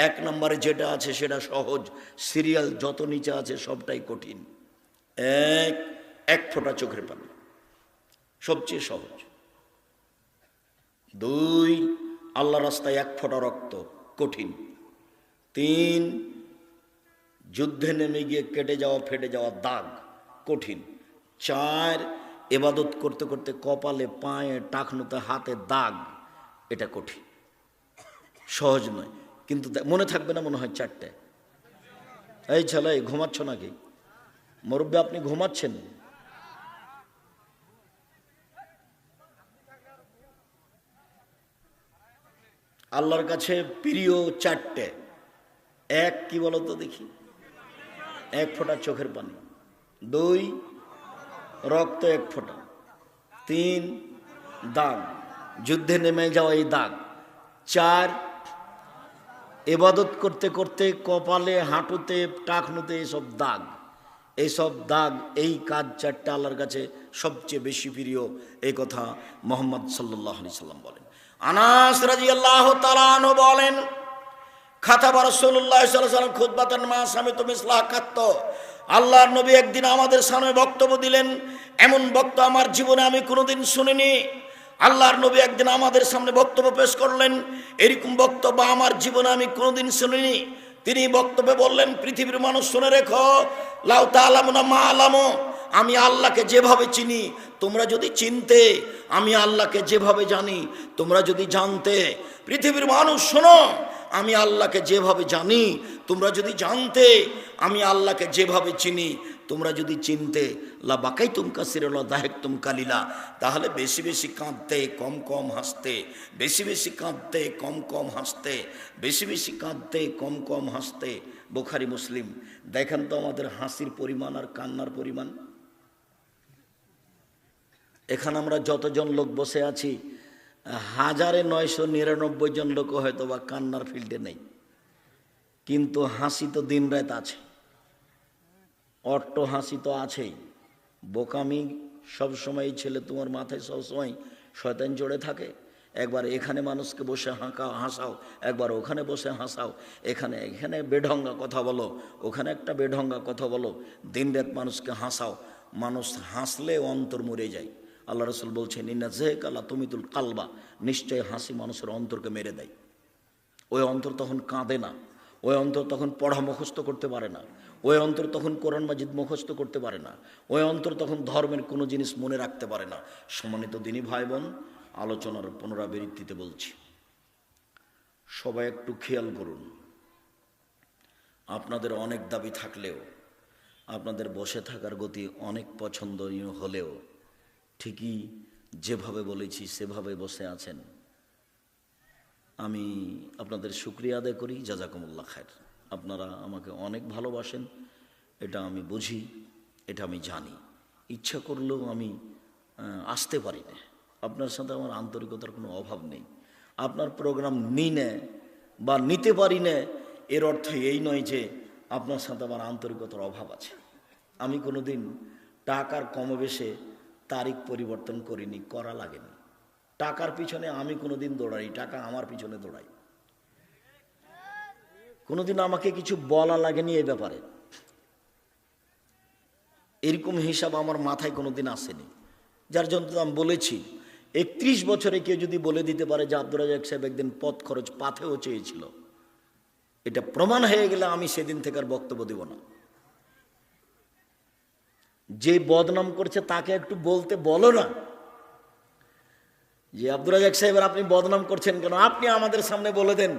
এক নম্বরে যেটা আছে সেটা সহজ, সিরিয়াল যত নিচে আছে সবটাই কঠিন। এক ফোঁটা চোখের পানি সবচেয়ে সহজ। 2, আল্লাহ রাস্তায় 1 ফোঁটা রক্ত কঠিন। 3, যুদ্ধে নেমে গিয়ে কেটে যাওয়া ফেটে যাওয়া দাগ কঠিন। 4, ইবাদত করতে করতে কপালে পায়ে টাকনুতে হাতে দাগ, এটা কঠিন, সহজ নয়। কিন্তু মনে থাকবে না মনে হয় 4টে। এই ছেলে ঘুমাচ্ছ নাকি? মুরব্বী আপনি ঘুমাচ্ছেন? আল্লাহর কাছে প্রিয় 4টে। এক কি বলো তো দেখি? 1 ফোঁটা চোখের পানি। 2, রক্ত 1 ফোঁটা। 3, দাগ, যুদ্ধে নেমে যাওয়া এই দাগ। 4, ইবাদত করতে করতে কপালে হাঁটুতে টাকনুতে এইসব দাগ। এইসব দাগ, এই কাজ 4টা আল্লাহর কাছে সবচেয়ে বেশি প্রিয়। এই কথা মুহাম্মদ সাল্লাল্লাহু আলাইহি সাল্লাম বলেন। আনাস রাদিয়াল্লাহু তাআলা আনহু বলেন, খাতাবা রাসূলুল্লাহ সাল্লাল্লাহু আলাইহি ওয়াসাল্লাম খুতবাতান মা সামিতু মিসলাহা কাত্ত। আল্লাহর নবী একদিন আমাদের সামনে বক্তব্য দিলেন, এমন বক্তব্য আমার জীবনে আমি কোনোদিন শুনিনি। আল্লাহর নবী একদিন আমাদের সামনে বক্তব্য পেশ করলেন, এরকম বক্তব্য আমার জীবনে আমি কোনোদিন শুনিনি। তিনি বক্তব্যে বললেন, পৃথিবীর মানুষ শুনে রেখো, লাউ তাআলামুনা মা আলামু, আমি আল্লাহকে যেভাবে চিনি তোমরা যদি চিনতে, আমি আল্লাহকে যেভাবে জানি তোমরা যদি জানতে। পৃথিবীর মানুষ শোনো, আমি আল্লাহকে যেভাবে জানি তোমরা যদি জানতে, আমি আল্লাহকে যেভাবে চিনি তোমরা যদি চিনতে, লা বাকাইতুম কাসীরান ওয়া দাহিকতুম কালিলা, তাহলে বেশি বেশি কাঁদতে কম কম হাসতে, বেশি বেশি কাঁদতে কম কম হাসতে, বেশি বেশি কাঁদতে কম কম হাসতে। বুখারী মুসলিম। দেখেন তো আমাদের হাসির পরিমাণ আর কান্নার পরিমাণ। এখানে আমরা যতজন লোক বসে আছি, 1999 জন লোক হয়তো বা কান্নার ফিল্ডে নেই, কিন্তু হাসি তো দিন রাত আছে, অট্ট হাসি তো আছেই। বোকামি সবসময়, ছেলে তোমার মাথায় সবসময় শয়তান জড়ে থাকে। একবার এখানে মানুষকে বসে হাসাও, একবার ওখানে বসে হাসাও, এখানে এখানে বেঢঙ্গা কথা বলো, ওখানে একটা বেঢঙ্গা কথা বলো, দিন রাত মানুষকে হাসাও। মানুষ হাসলে অন্তর মরে যায়। আল্লাহ রাসূল বলছেন, ইন্না যাহিকা লা তুমিতুল কালবা, নিশ্চয় হাসি মানুষের অন্তরকে মেরে দেয়। ওই অন্তর তখন কাঁদে না, ওই অন্তর তখন পড়া মুখস্থ করতে পারে না, ওই অন্তর তখন কোরআন মাজিদ মুখস্থ করতে পারে না, ওই অন্তর তখন ধর্মের কোনো জিনিস মনে রাখতে পারে না। সম্মানিত দিনী ভাই বোন, আলোচনার পুনরাবৃত্তিতে বলছি, সবাই একটু খেয়াল করুন। আপনাদের অনেক দাবি থাকলেও, আপনাদের বসে থাকার গতি অনেক পছন্দনীয় হলেও, ঠিকই যেভাবে বলেছি সেভাবে বসে আছেন। আমি আপনাদের শুকরিয়া আদায় করি, জাযাকুমুল্লাহ খায়র। আপনারা আমাকে অনেক ভালোবাসেন, এটা আমি বুঝি, এটা আমি জানি। ইচ্ছা করলেও আমি আসতে পারি না। আপনার সাথে আমার আন্তরিকতার কোনো অভাব নেই। আপনার প্রোগ্রাম নিই না বা নিতে পারি না, এর অর্থ এই নয় যে আপনার সাথে আমার আন্তরিকতার অভাব আছে। আমি কোনো দিন টাকার কমবেশে তারিখ পরিবর্তন করিনি, করা লাগেনি। টাকার পিছনে আমি কোনোদিন দৌড়াই, টাকা আমার পিছনে দৌড়াই। কোনোদিন আমাকে কিছু বলা লাগেনি এই ব্যাপারে, এরকম হিসাব আমার মাথায় কোনোদিন আসেনি। যার জন্য আমি বলেছি, 31 বছরে কেউ যদি বলে দিতে পারে যে আব্দুর রাজ্জাক সাহেব একদিন পথ খরচ পাথেও চেয়েছিল, এটা প্রমাণ হয়ে গেলে আমি সেদিন থেকে আর বক্তব্য দেব না। যে বদনাম করছে তাকে একটু বলতে বলো না যে আব্দুর রাজ্জাক সাহেবের আপনি বদনাম করছেন কেন, আপনি আমাদের সামনে বলে দেন।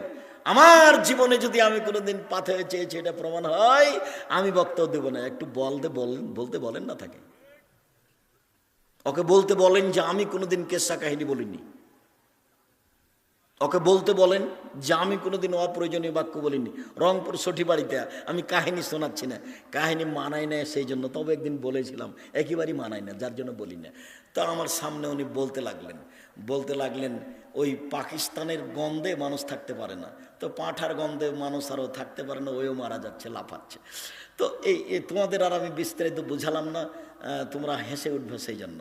আমার জীবনে যদি আমি কোনোদিন পাথে চেয়েছি এটা প্রমাণ হয়, আমি বক্তব্য দেব না। একটু বলতে বলেন না তাকে, ওকে বলতে বলেন যে আমি কোনোদিন কেসা কাহিনী বলিনি, ওকে বলতে বলেন যে আমি কোনোদিন অপ্রয়োজনীয় বাক্য বলিনি। রংপুর সঠি বাড়িতে আমি কাহিনী শোনাচ্ছি না, কাহিনী মানায় না সেই জন্য, তবে একদিন বলেছিলাম, একেবারেই মানায় না যার জন্য বলি না। তা আমার সামনে উনি বলতে লাগলেন ওই পাকিস্তানের গন্ধে মানুষ থাকতে পারে না, তো পাঁঠার গন্ধে মানুষ আরও থাকতে পারে না, ওইও মারা যাচ্ছে, লাফাচ্ছে। তো এই তোমাদের আর আমি বিস্তারিত বুঝালাম না, তোমরা হেসে উঠবে সেই জন্য।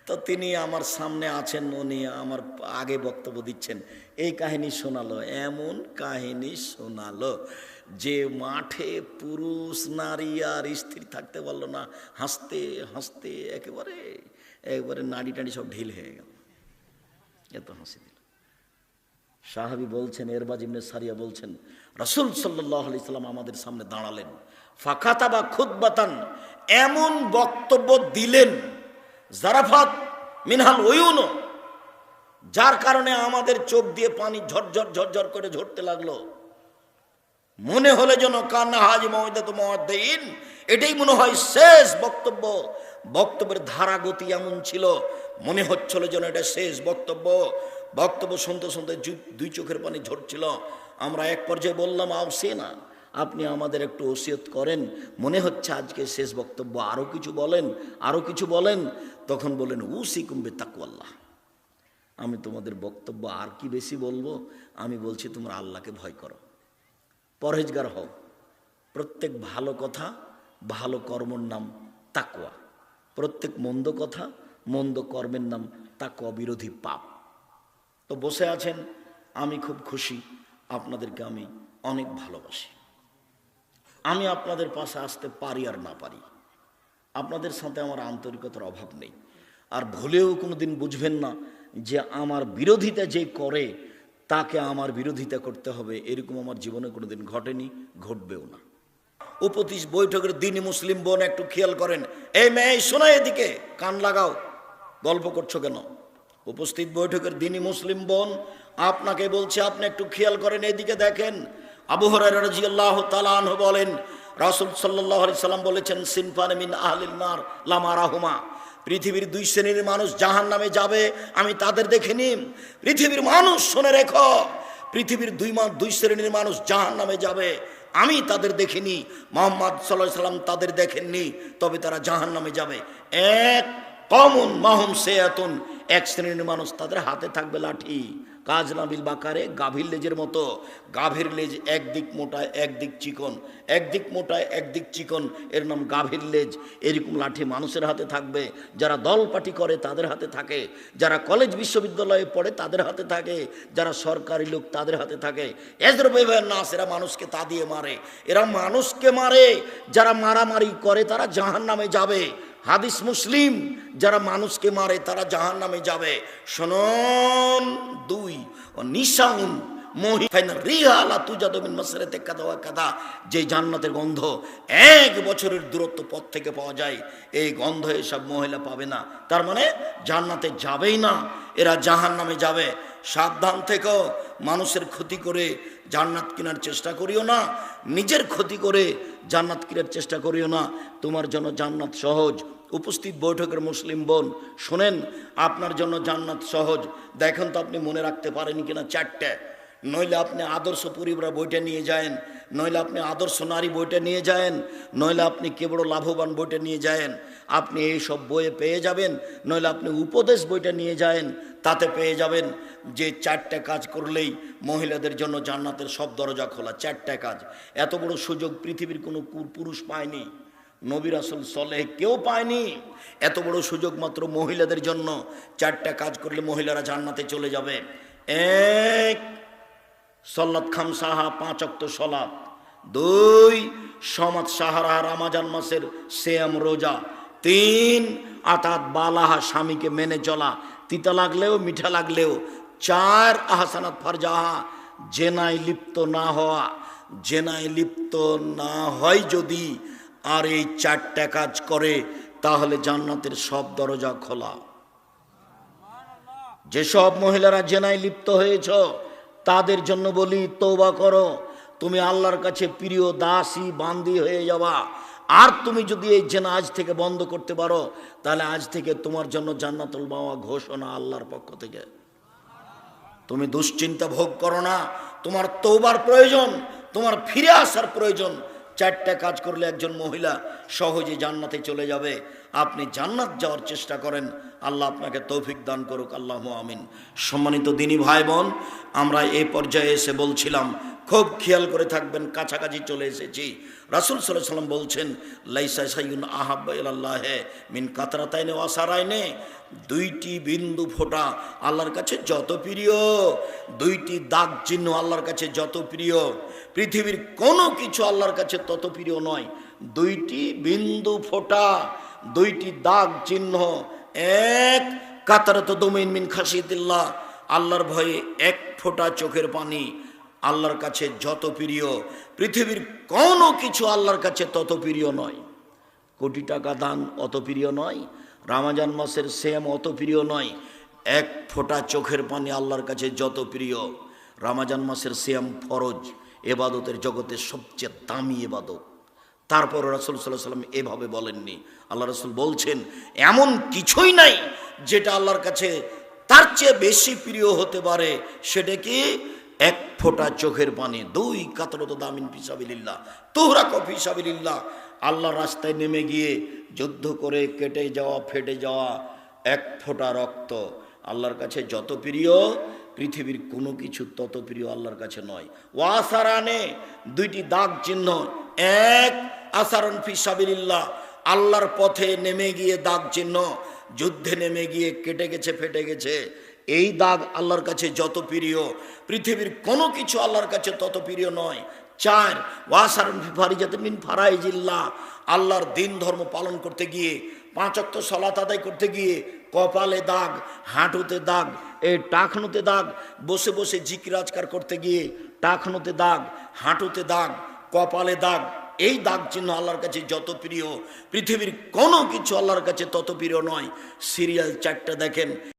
তো তিনি আমার সামনে আছেন, উনি আমার আগে বক্তব্য দিচ্ছেন, এই কাহিনী শোনালো, এমন কাহিনী শোনালো যে মাঠে পুরুষ নারী আর স্ত্রী থাকতে পারলো না, হাসতে হাসতে একেবারে নাড়ি টাড়ি সব ঢিল হয়ে গেল, এত হাসি দিল। সাহাবী বলছেন, এরবাজ ইবনে সারিয়া বলছেন, রাসূল সাল্লাল্লাহু আলাইহি সাল্লাম আমাদের সামনে দাঁড়ালেন, ফাকাতাবা খুতবাতান, এমন বক্তব্য দিলেন, জারাফাত মিনহাল উয়ুন, যার কারণে আমাদের চোখ দিয়ে পানি ঝরঝর ঝরঝর করে ঝরতে লাগলো। মনে হলে যেন কান্না হাজি মওইদাতু মুআদ্দিন, এটাই মনে হয় শেষ বক্তব্য। বক্তব্যের ধারা গতি এমন ছিল, মনে হচ্ছিল যেন এটা শেষ বক্তব্য। বক্তব্য শুনতে শুনতে দুই চোখের পানি ঝরছিল। আমরা এক পর্যায়ে বললাম, আওসিনা, আপনি আমাদের একটু ওসিয়ত করেন, মনে হচ্ছে আজকে শেষ বক্তব্য, আরো কিছু বলেন, আরো কিছু বলেন। তখন বলেন, উসিকুম বিতাকওয়াল্লাহ, আমি তোমাদের বক্তব্য আর কি বেশি বলবো, আমি বলছি তোমরা আল্লাহকে ভয় করো, পরহেজগার হও। প্রত্যেক ভালো কথা, ভালো কর্মের নাম তাকওয়া, প্রত্যেক মন্দ কথা, মন্দ কর্মের নাম তাকওয়া বিরোধী পাপ। তো বসে আছেন, আমি খুব খুশি, আপনাদেরকে আমি অনেক ভালোবাসি। আমি আপনাদের পাশে আসতে পারি আর না পারি, আপনাদের সাথে আমার আন্তরিকতার অভাব নেই। আর ভুলেও কোনোদিন বুঝবেন না যে আমার বিরোধিতা যে করে তাকে আমার বিরোধিতা করতে হবে, এরকম আমার জীবনে কোনোদিন ঘটেনি, ঘটবেও না। উপদেশ বৈঠকের দিনই মুসলিম বোন একটু খেয়াল করেন, এই মেয়ে শোনা, এদিকে কান লাগাও, গল্প করছো কেন? উপস্থিত বৈঠকের দিনই মুসলিম বোন, আপনাকে বলছে, আপনি একটু খেয়াল করেন, এদিকে দেখেন। আবু হুরায়রা রাদিয়াল্লাহু তাআলা আনহু বলেন, রাসূল সাল্লাল্লাহু আলাইহি সাল্লাম বলেছেন, সিনফান মিন আহলিন নার লা মারাহুমা, পৃথিবীর দুই শ্রেণীর মানুষ জাহান্নামে যাবে, আমি তাদের দেখিনি। পৃথিবীর মানুষ শুনে রেখো, পৃথিবীর দুই শ্রেণীর মানুষ জাহান্নামে যাবে, আমি তাদের দেখিনি, মুহাম্মদ সাল্লাল্লাহু আলাইহি সাল্লাম তাদের দেখেননি, তবে তারা জাহান্নামে যাবে। এক কওমুন মাহুম সায়াতুন, এক শ্রেণীর মানুষ, তাদের হাতে থাকবে লাঠি, কাজ নাবিল বাকারে, গাভীর লেজের মতো। গাভীর লেজ একদিক মোটা একদিক চিকন, একদিক মোটা একদিক চিকন, এর নাম গাভীর লেজ। এরকম লাঠি মানুষের হাতে থাকবে, যারা দল পার্টি করে তাদের হাতে থাকে, যারা কলেজ বিশ্ববিদ্যালয়ে পড়ে তাদের হাতে থাকে, যারা সরকারি লোক তাদের হাতে থাকে। এজরবেবেন নাস, এরা মানুষকে তা দিয়ে মারে, এরা মানুষকে মারে, যারা মারামারি করে তারা জাহান্নামে যাবে। হাদিস মুসলিম, যারা মানুষকে মারে তারা জাহান্নামে যাবে। শুনুন, দুই নিশাউন যে জান্নাতের গন্ধ 1 বছরের দূরত্ব পথ থেকে পাওয়া যায়, এই গন্ধ এসব মহিলা পাবে না, তার মানে জান্নাতে যাবেই না, এরা জাহান্নামে যাবে। সাবধান থেকো, মানুষের ক্ষতি করে জান্নাত কেনার চেষ্টা করিও না, নিজের ক্ষতি করে জান্নাত কেনার চেষ্টা করিও না, তোমার জন্য জান্নাত সহজ। উপস্থিত বৈঠকের মুসলিম বোন শোনেন, আপনার জন্য জান্নাত সহজ। দেখেন তো আপনি মনে রাখতে পারেন কিনা 4টে, নইলে আপনি আদর্শ পরিবার বইটা নিয়ে যায়েন, নইলে আপনি আদর্শ নারী বইটা নিয়ে যায়েন, নইলে আপনি কে বড় লাভবান বইটা নিয়ে যায়েন, আপনি এই সব বইয়ে পেয়ে যাবেন, নইলে আপনি উপদেশ বইটা নিয়ে যায়েন, তাতে পেয়ে যাবেন যে 4টে কাজ করলেই মহিলাদের জন্য জান্নাতের সব দরজা খোলা। 4টে কাজ, এত বড় সুযোগ পৃথিবীর কোনো পুরুষ পায়নি, নবী রাসূল সালেহ কেউ পায়নি, এত বড় সুযোগ মাত্র মহিলাদের জন্য। 4টে কাজ করলে মহিলারা জান্নাতে চলে যাবে। 1 সলাত খামসাহা, 5 ওয়াক্ত সলাত। 2 সমাত সাহারা, রমজান মাসের সিয়াম রোজা। 3 আতাত বালাহা, স্বামীকে মেনে চলা, তিতা লাগলেও মিঠা লাগলেও। 4 আহসানাত ফারজাহা, জেনায় লিপ্ত না হওয়া, জেনায় লিপ্ত না হয় যদি আর এই 4টে কাজ করে তাহলে জান্নাতের সব দরজা খোলা। যেসব মহিলারা জেনায় লিপ্ত হয়েছ তাদের জন্য বলি, তওবা করো, তুমি আল্লাহর কাছে প্রিয় দাসী বান্দি হয়ে যাবা। আর তুমি যদি এই জেনা আজ থেকে বন্ধ করতে পারো, তাহলে আজ থেকে তোমার জন্য জান্নাতুল মাওয়া ঘোষণা আল্লাহর পক্ষ থেকে। তুমি দুশ্চিন্তা ভোগ করো না, তোমার তওবার প্রয়োজন, তোমার ফিরে আসার প্রয়োজন। 4টে কাজ করলে একজন মহিলা সহজে জান্নাতে চলে যাবে। আপনি জান্নাত যাওয়ার চেষ্টা করেন। আল্লাহ আপনাকে তৌফিক দান করুক, আল্লাহু আমিন। সম্মানিত দিনী ভাই বোন, আমরা এই পর্যায়ে এসে বলছিলাম, খুব খেয়াল করে থাকবেন, কাছাকাছি চলে এসেছি। রাসূল সাল্লাল্লাহু আলাইহি ওয়াসাল্লাম বলছেন, লাইসা শাইউন আহাব্বা ইলাল্লাহি মিন কাতরাতাইনি ওয়া সারাইনি, দুইটি বিন্দু ফোঁটা আল্লাহর কাছে যত প্রিয়, দুইটি দাগ চিহ্ন আল্লাহর কাছে যত প্রিয়, পৃথিবীর কোনো কিছু আল্লাহর কাছে তত প্রিয় নয়। দুইটি বিন্দু ফোঁটা, দুইটি দাগ চিহ্ন, এক কাতরাতু দুমিন মিন খাশিয়াতিল্লাহ, আল্লাহর ভয়ে এক ফোঁটা চোখের পানি আল্লাহর কাছে যত প্রিয়, পৃথিবীর কোনো কিছু আল্লাহর কাছে তত প্রিয় নয়। কোটি টাকা দান অত প্রিয় নয়, রমজান মাসের সিয়াম অত প্রিয় নয়, এক ফোঁটা চোখের পানি আল্লাহর কাছে যত প্রিয়। রমজান মাসের সিয়াম ফরজ, এবাদতের জগতের সবচেয়ে দামি এবাদত। তারপর রাসূল সাল্লাল্লাহু আলাইহি ওয়াসাল্লাম এভাবে বলেননি। আল্লাহ রাসূল বলছেন, এমন কিছুই নাই যেটা আল্লাহর কাছে তার চেয়ে বেশি প্রিয় হতে পারে। সেটা কি? এক ফোঁটা চোখের পানি। দুই কাতরাতু দামিন ফি সাবিলিল্লাহ তুহরাকু ফি সাবিলিল্লাহ, আল্লাহর রাস্তায় নেমে গিয়ে যুদ্ধ করে কেটে যাওয়া, ফেটে যাওয়া এক ফোঁটা রক্ত আল্লাহর কাছে যত প্রিয়, পৃথিবীর কোনো কিছু তত প্রিয় আল্লাহর কাছে নয়। ওয়াসারানে, দুইটি দাগ চিহ্ন, এক আসারন ফি সাবিলিল্লাহ, আল্লাহর পথে নেমে গিয়ে দাগ চিহ্ন, যুদ্ধে নেমে গিয়ে কেটে গেছে, ফেটে গেছে, এই দাগ আল্লাহর কাছে যত প্রিয়, পৃথিবীর কোনো কিছু আল্লাহর কাছে তত প্রিয় নয়। চার ওয়াসারন ফি ফারিজাতিন মিন ফারাইজিল্লাহ, আল্লাহর দিন ধর্ম পালন করতে গিয়ে, 5 ওয়াক্ত সালাত আদায় করতে গিয়ে কপালে দাগ, হাঁটুতে দাগ, এই টাকনুতে দাগ, বসে বসে জিকির আজকার করতে গিয়ে টাকনুতে দাগ, হাঁটুতে দাগ, কপালে দাগ, এই দাগ চিহ্ন আল্লাহর কাছে যত প্রিয়, পৃথিবীর কোনো কিছু আল্লাহর কাছে তত প্রিয় নয়। সিরিয়াল 4টা দেখেন।